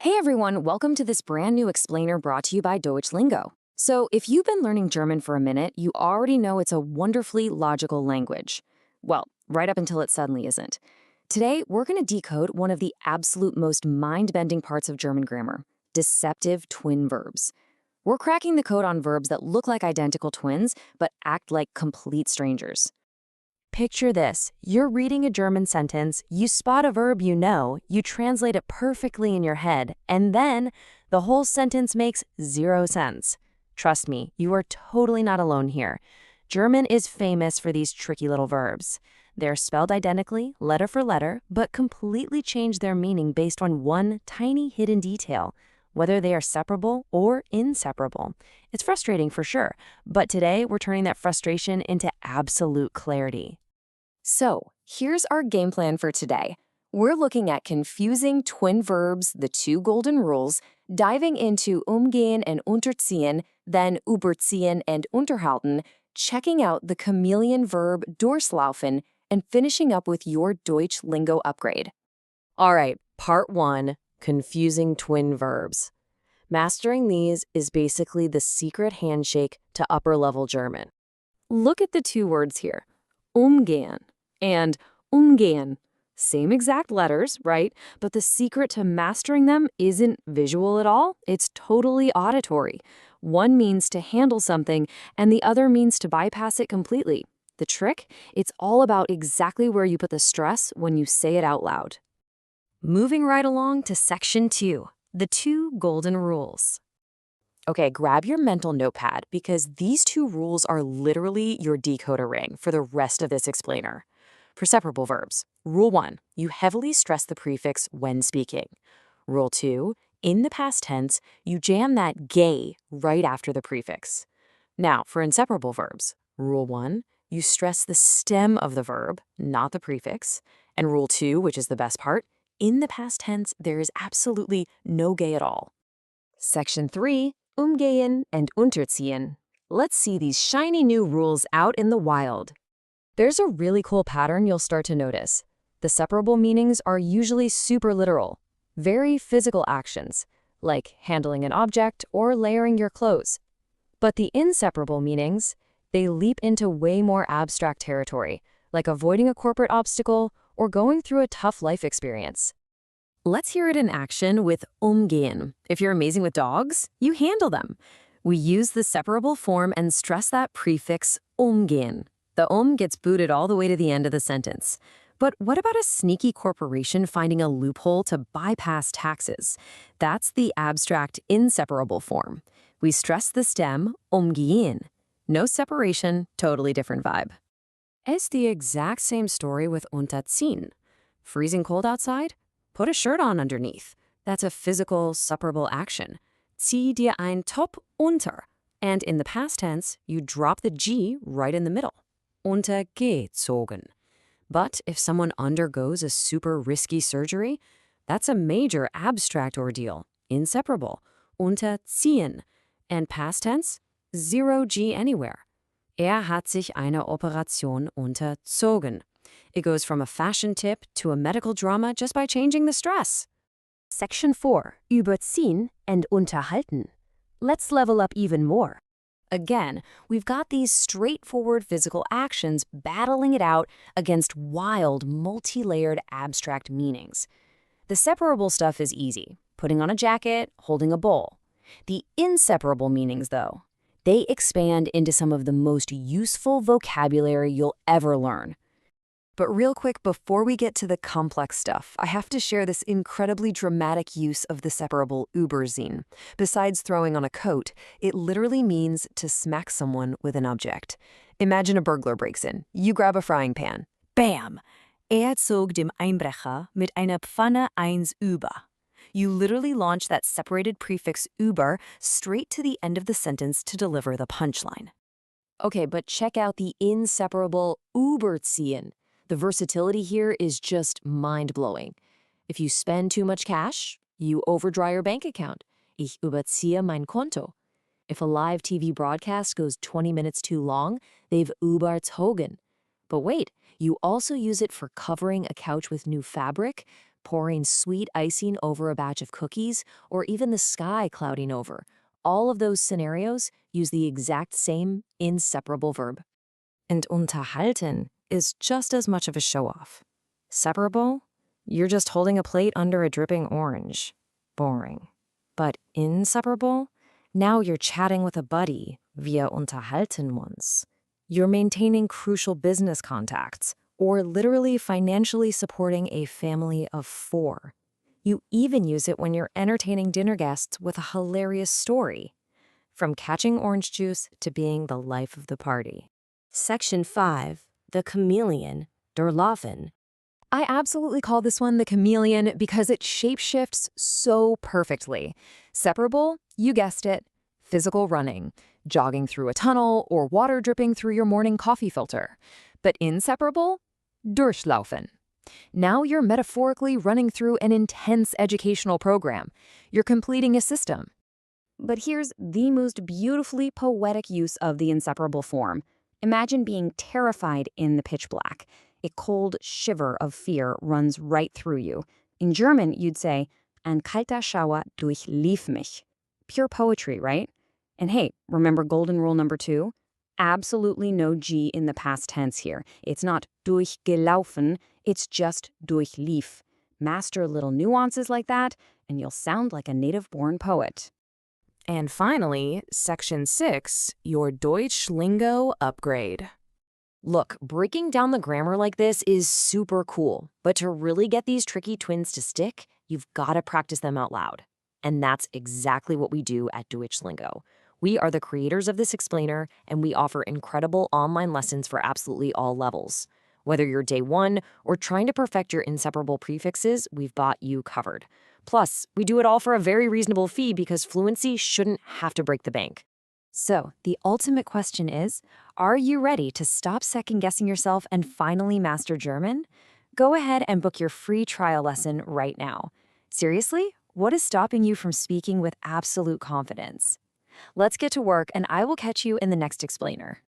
Hey everyone, welcome to this brand new explainer brought to you by Deutschlingo. So, if you've been learning German for a minute, you already know it's a wonderfully logical language. Well, right up until it suddenly isn't. Today, we're going to decode one of the absolute most mind-bending parts of German grammar, deceptive twin verbs. We're cracking the code on verbs that look like identical twins, but act like complete strangers. Picture this. You're reading a German sentence, you spot a verb you know, you translate it perfectly in your head, and then the whole sentence makes zero sense. Trust me, you are totally not alone here. German is famous for these tricky little verbs. They're spelled identically, letter for letter, but completely change their meaning based on one tiny hidden detail, whether they are separable or inseparable. It's frustrating for sure, but today we're turning that frustration into absolute clarity. So, here's our game plan for today. We're looking at confusing twin verbs, the two golden rules, diving into umgehen and unterziehen, then überziehen and unterhalten, checking out the chameleon verb durchlaufen, and finishing up with your Deutsch lingo upgrade. All right, part 1, confusing twin verbs. Mastering these is basically the secret handshake to upper-level German. Look at the two words here, umgehen and umgehen. Same exact letters, right? But the secret to mastering them isn't visual at all. It's totally auditory. One means to handle something, and the other means to bypass it completely. The trick? It's all about exactly where you put the stress when you say it out loud. Moving right along to section 2, the two golden rules. Okay, grab your mental notepad because these two rules are literally your decoder ring for the rest of this explainer. For separable verbs, Rule 1, you heavily stress the prefix when speaking. Rule 2, in the past tense, you jam that gay right after the prefix. Now, for inseparable verbs, Rule 1, you stress the stem of the verb, not the prefix. And Rule 2, which is the best part, in the past tense, there is absolutely no gay at all. Section 3, umgehen and unterziehen. Let's see these shiny new rules out in the wild. There's a really cool pattern you'll start to notice. The separable meanings are usually super literal, very physical actions, like handling an object or layering your clothes. But the inseparable meanings, they leap into way more abstract territory, like avoiding a corporate obstacle or going through a tough life experience. Let's hear it in action with umgehen. If you're amazing with dogs, you handle them. We use the separable form and stress that prefix umgehen. The gets booted all the way to the end of the sentence. But what about a sneaky corporation finding a loophole to bypass taxes? That's the abstract inseparable form. We stress the stem umgehen. No separation, totally different vibe. It's the exact same story with unterziehen. Freezing cold outside? Put a shirt on underneath. That's a physical, separable action. Zieh dir ein Top unter. And in the past tense, you drop the G right in the middle. Untergezogen. But if someone undergoes a super risky surgery, that's a major abstract ordeal, inseparable, unterziehen. And past tense, zero G anywhere. Hat sich einer Operation unterzogen. It goes from a fashion tip to a medical drama just by changing the stress. Section 4, überziehen and unterhalten. Let's level up even more. Again, we've got these straightforward physical actions battling it out against wild, multi-layered abstract meanings. The separable stuff is easy, putting on a jacket, holding a bowl. The inseparable meanings, though, they expand into some of the most useful vocabulary you'll ever learn. But real quick, before we get to the complex stuff, I have to share this incredibly dramatic use of the separable überziehen. Besides throwing on a coat, it literally means to smack someone with an object. Imagine a burglar breaks in. You grab a frying pan. Bam! Zog dem Einbrecher mit einer Pfanne eins über. You literally launch that separated prefix über straight to the end of the sentence to deliver the punchline. Okay, but check out the inseparable überziehen. The versatility here is just mind-blowing. If you spend too much cash, you overdraw your bank account. Ich überziehe mein Konto. If a live TV broadcast goes 20 minutes too long, they've überzogen. But wait, you also use it for covering a couch with new fabric, pouring sweet icing over a batch of cookies, or even the sky clouding over. All of those scenarios use the exact same inseparable verb. And unterhalten is just as much of a show-off. Separable? You're just holding a plate under a dripping orange. Boring. But inseparable? Now you're chatting with a buddy. Wir unterhalten uns. You're maintaining crucial business contacts, or literally financially supporting a family of 4. You even use it when you're entertaining dinner guests with a hilarious story. From catching orange juice to being the life of the party. Section 5. The chameleon, der Laufen. I absolutely call this one the chameleon because it shapeshifts so perfectly. Separable, you guessed it, physical running, jogging through a tunnel, or water dripping through your morning coffee filter. But inseparable? Durchlaufen. Now you're metaphorically running through an intense educational program. You're completing a system. But here's the most beautifully poetic use of the inseparable form. Imagine being terrified in the pitch black. A cold shiver of fear runs right through you. In German, you'd say, ein kalter Schauer durchlief mich. Pure poetry, right? And hey, remember golden rule number 2? Absolutely no G in the past tense here. It's not durchgelaufen, it's just durchlief. Master little nuances like that, and you'll sound like a native-born poet. And finally, Section 6, your Deutsch lingo upgrade. Look, breaking down the grammar like this is super cool, but to really get these tricky twins to stick, you've got to practice them out loud. And that's exactly what we do at Deutsch Lingo. We are the creators of this explainer, and we offer incredible online lessons for absolutely all levels. Whether you're day 1 or trying to perfect your inseparable prefixes, we've got you covered. Plus, we do it all for a very reasonable fee because fluency shouldn't have to break the bank. So, the ultimate question is, are you ready to stop second-guessing yourself and finally master German? Go ahead and book your free trial lesson right now. Seriously, what is stopping you from speaking with absolute confidence? Let's get to work, and I will catch you in the next explainer.